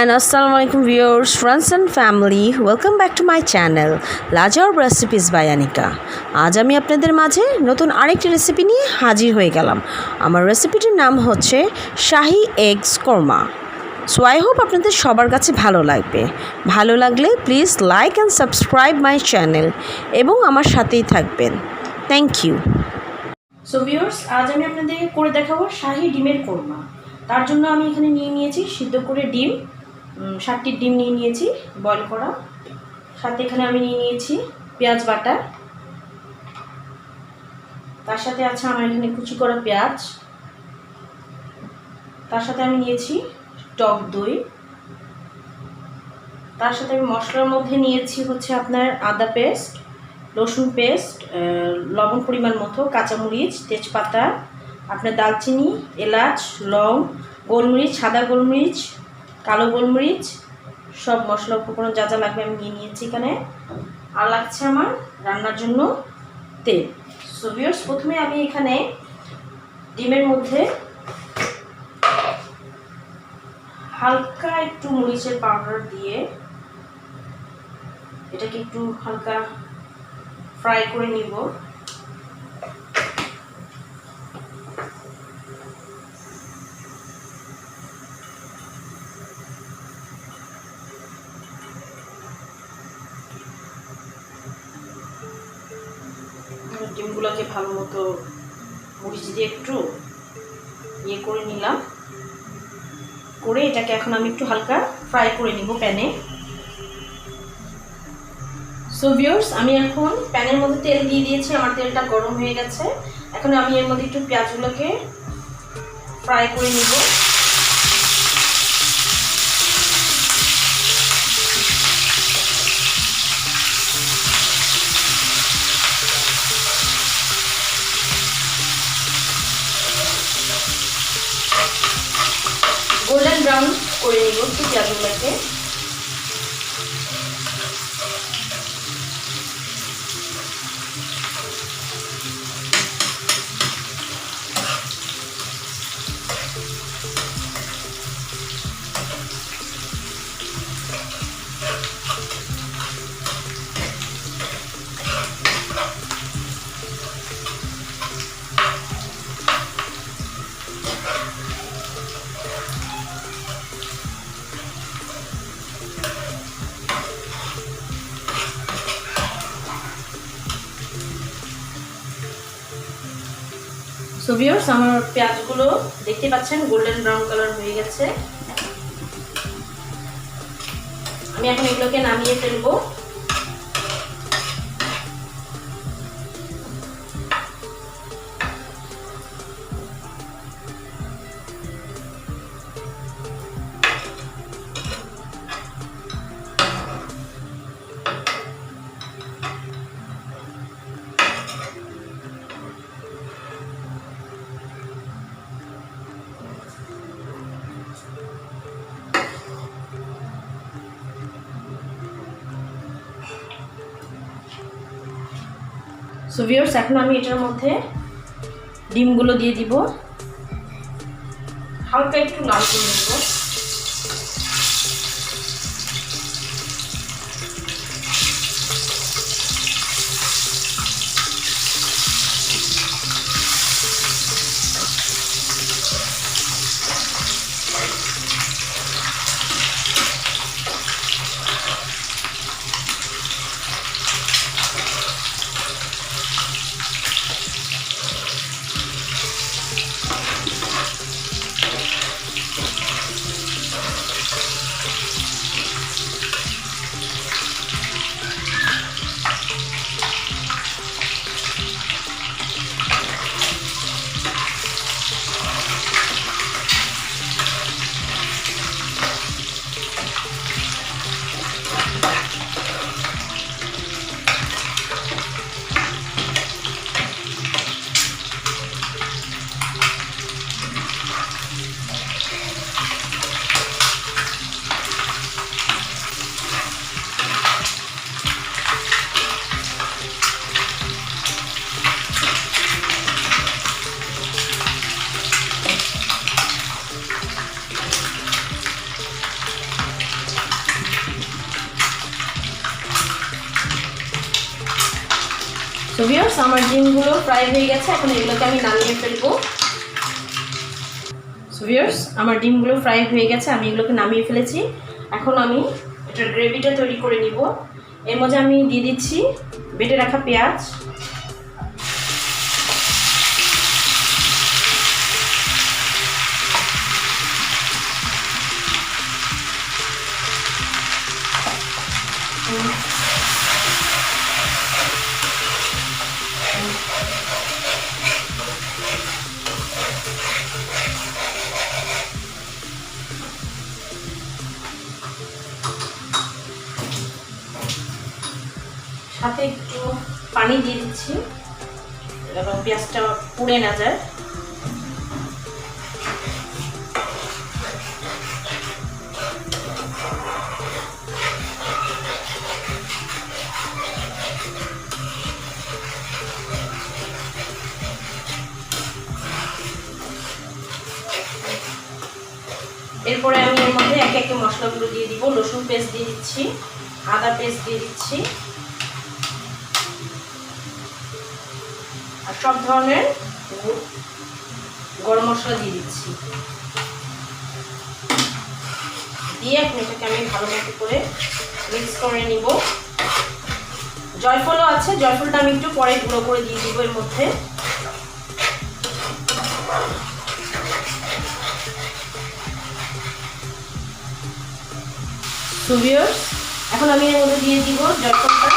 and assalamu alaikum viewers, friends and family. Welcome back to my channel লাজবাব recipes by Anika. আজ আমি আপনাদের মাঝে নতুন আরেকটি রেসিপি নিয়ে হাজির হয়ে গেলাম। আমার রেসিপিটির নাম হচ্ছে shahi eggs korma. So I hope আপনাদের সবার কাছে ভালো লাগবে। ভালো লাগলে please like and subscribe my channel এবং আমার সাথেই থাকবেন। Thank you. সো ভিউয়ার্স, আজ আমি আপনাদেরকে করে দেখাবো শাহী ডিমের কোরমা। তার জন্য আমি এখানে নিয়েছি সিদ্ধ করে ডিম, 7টি ডিম নিয়েছি বয়েল করা। সাথে এখানে আমি নিয়েছি পেঁয়াজ বাটা, তার সাথে আছে আমার এখানে কুচি করা পেঁয়াজ, তার সাথে আমি নিয়েছি টক দই, তার সাথে আমি মশলার মধ্যে নিয়েছি হচ্ছে আপনার আদা পেস্ট, রসুন পেস্ট, লবণ পরিমাণ মতো, কাঁচামরিচ, তেজপাতা, আপনার দালচিনি, এলাচ, লং, গোলমরিচ, সাদা গোলমরিচ, কালো গোলমরিচ, সব মশলা উপকরণ যা যা লাগবে আমি নিয়েছি এখানে। আর লাগছে আমার রান্নার জন্য তেল। সো ভিউয়ার্স, প্রথমে আমি এখানে ডিমের মধ্যে হালকা একটু মরিচের পাউডার দিয়ে এটাকে একটু হালকা ফ্রাই করে নিব। ডিমগুলোকে ভালো মতো মরিচ দিয়ে একটু করে নিলাম, করে এটাকে এখন আমি একটু হালকা ফ্রাই করে নিব প্যানে। সো ভিউয়ার্স, আমি এখন প্যানের মধ্যে তেল দিয়ে দিয়েছি, আমার তেলটা গরম হয়ে গেছে। এখন আমি এর মধ্যে একটু পেঁয়াজগুলোকে ফ্রাই করে নিব। গোল্ডেন ব্রাউন করে নিব একটু পেঁয়াজগুলোকে। সো ভিউয়ার্স, আমার পেঁয়াজগুলো দেখতে পাচ্ছেন গোল্ডেন ব্রাউন কালার হয়ে গেছে। আমি এখন এগুলোকে নামিয়ে ফেলবো। সো ভিউয়ার্স, এখন আমি এটার মধ্যে ডিমগুলো দিয়ে দিব, হালকা একটু লাল করে নেব। সো ভিউয়ার্স, আমার ডিমগুলো ফ্রাই হয়ে গেছে, এখন এগুলোকে আমি নামিয়ে ফেলবো। সো ভিউয়ার্স, আমার ডিমগুলো ফ্রাই হয়ে গেছে, আমি এগুলোকে নামিয়ে ফেলেছি। এখন আমি এটার গ্রেভিটা তৈরি করে নিব। এর মধ্যে আমি দিয়ে দিচ্ছি বেটে রাখা পেঁয়াজ, সাথে একটু পানি দিয়ে দিচ্ছি এবং পেঁয়াজটা পুড়ে না যায়। এরপরে আমি এর মধ্যে একে একে মশলাগুলো দিয়ে দিব। রসুন পেস্ট দিয়ে দিচ্ছি, আদা পেস্ট দিয়ে দিচ্ছি, আর সব ধরনের গরম মশলা দিয়ে দিচ্ছি। দিয়ে এখন এটাকে আমি ভালো মতো করে মিক্স করে নিব। জয়ফলও আছে, জয়ফলটা আমি একটু পরে গুঁড়ো করে দিয়ে দিব এর মধ্যে। সো ভিউয়ার্স, এখন আমি এর মধ্যে দিয়ে দিব জয়ফলটা।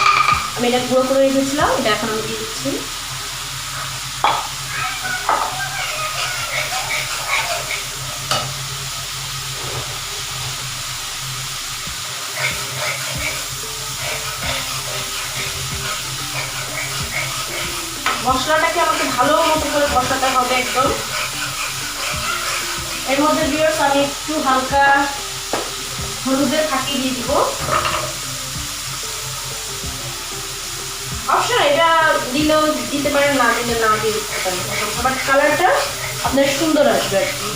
আমি এটা গুঁড়ো করে রেখেছিলাম, এটা এখন আমি দিয়ে দিচ্ছি। মশলাটাকে আমাকে ভালো মতো করে কষাতে হবে একদম। এর মধ্যে ভিউয়ার্স, আমি একটু হালকা হলুদের ফাঁকি দিয়ে দিব। অপশন, এটা দিলেও দিতে পারেন, না দিলে না দিয়ে দিতে পারেন, বাট কালারটা আপনার সুন্দর আসবে আর কি।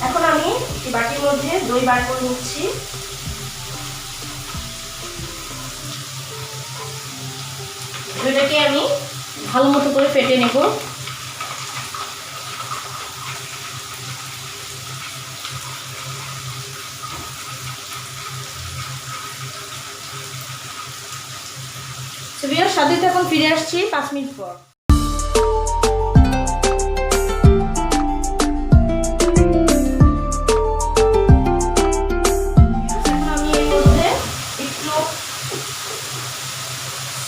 এখন আমি বাটির মধ্যে দই বার করে নিচ্ছি। দইটাকে আমি ভালো মতো করে ফেটে নেব। সাথে এখন ফিরে আসছি 5 মিনিট পর।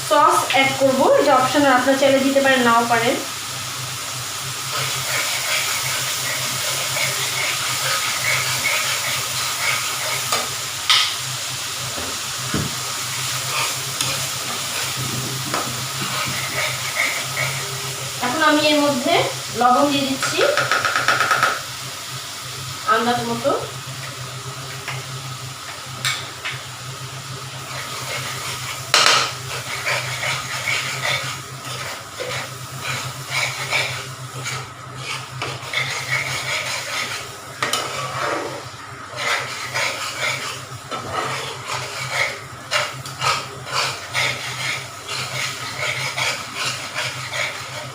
সস অ্যাড করব, এটা অপশনাল, আপনারা চাইলে দিতে পারেন, নাও পারেন। এখন আমি এর মধ্যে লবণ দিয়ে দিচ্ছি আন্দাজ মতো।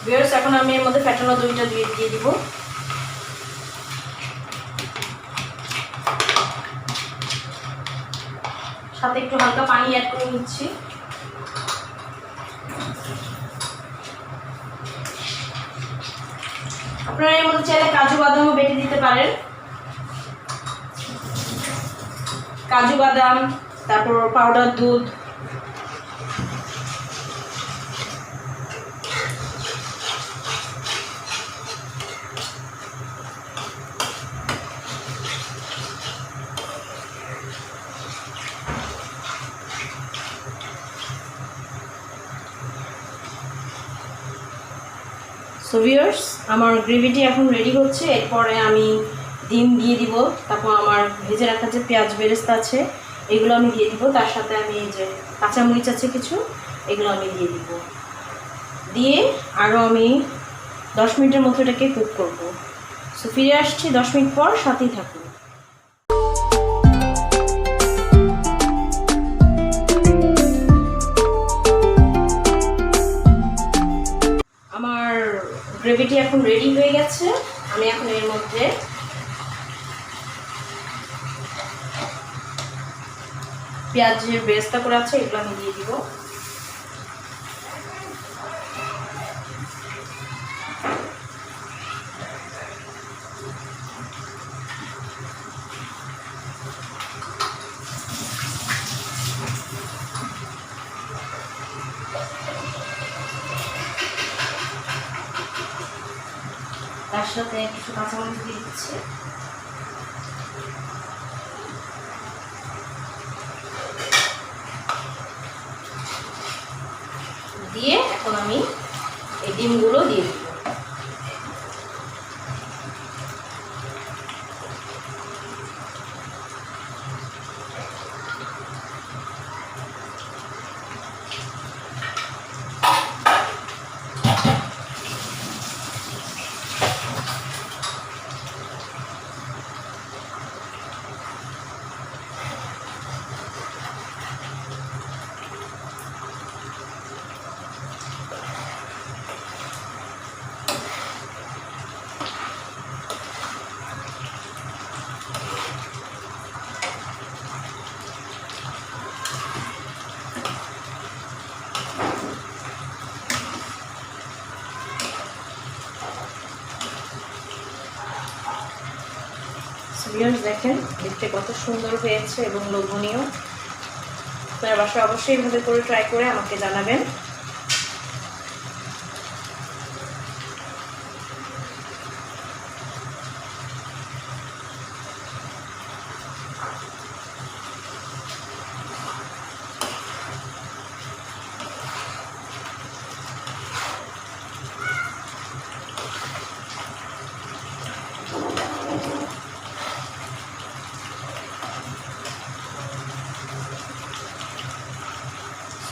ভিউয়ার্স, এখন আমি এর মধ্যে ফেটানো দইটা দিয়ে দিব। সাথে একটু হালকা পানি অ্যাড করে নিচ্ছি। আপনারা এর মধ্যে চাইলে কাজু বাদামও বেটে দিতে পারেন। কাজু বাদাম, তারপর পাউডার দুধ, সো ভিউয়ার্স, আমার গ্রেভিটি এখন রেডি হচ্ছে। এরপরে আমি ডিম দিয়ে দিব, তারপর আমার ভেজে রাখা যে পেঁয়াজ বেরেস্তা আছে এগুলো আমি দিয়ে দিব। তার সাথে আমি এই যে কাঁচামরিচ আছে কিছু, এগুলো আমি দিয়ে দিব। দিয়ে আরও আমি 10 মিনিটের মতো এটাকে কুক করব। সো ফিরে আসছি 10 মিনিট পর, সাথেই থাকুন। আমার গ্রেভিটি এখন রেডি হয়ে গেছে। আমি এখন এর মধ্যে পেঁয়াজের বেরেস্তা করে আছে, এগুলো আমি দিয়ে দিব। তার সাথে কিছু কাঁচামরিচ দিয়ে দিচ্ছি। দিয়ে এখন আমি এই ডিমগুলো দিয়ে দিব। ভিউয়ার্স দেখেন দেখতে কত সুন্দর হয়েছে এবং লোভনীয়। আপনারা বাসায় অবশ্যই এইভাবে করে ট্রাই করে আমাকে জানাবেন।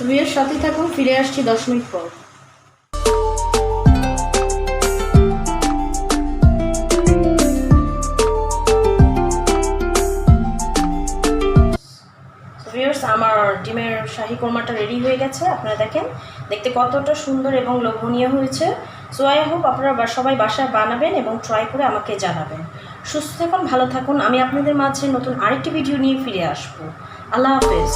ভিউয়ার্স সাথে থাকুন, ফিরে আসছি 10 মিনিট পর। ভিউয়ার্স আমার ডিমের শাহী কোরমাটা রেডি হয়ে গেছে। আপনারা দেখেন দেখতে কতটা সুন্দর এবং লোভনীয় হয়েছে। সো আই হোপ আপনারা সবাই বাসায় বানাবেন এবং ট্রাই করে আমাকে জানাবেন। সুস্থ থাকুন, ভালো থাকুন। আমি আপনাদের মাঝে নতুন আরেকটি ভিডিও নিয়ে ফিরে আসবো। আল্লাহ হাফেজ।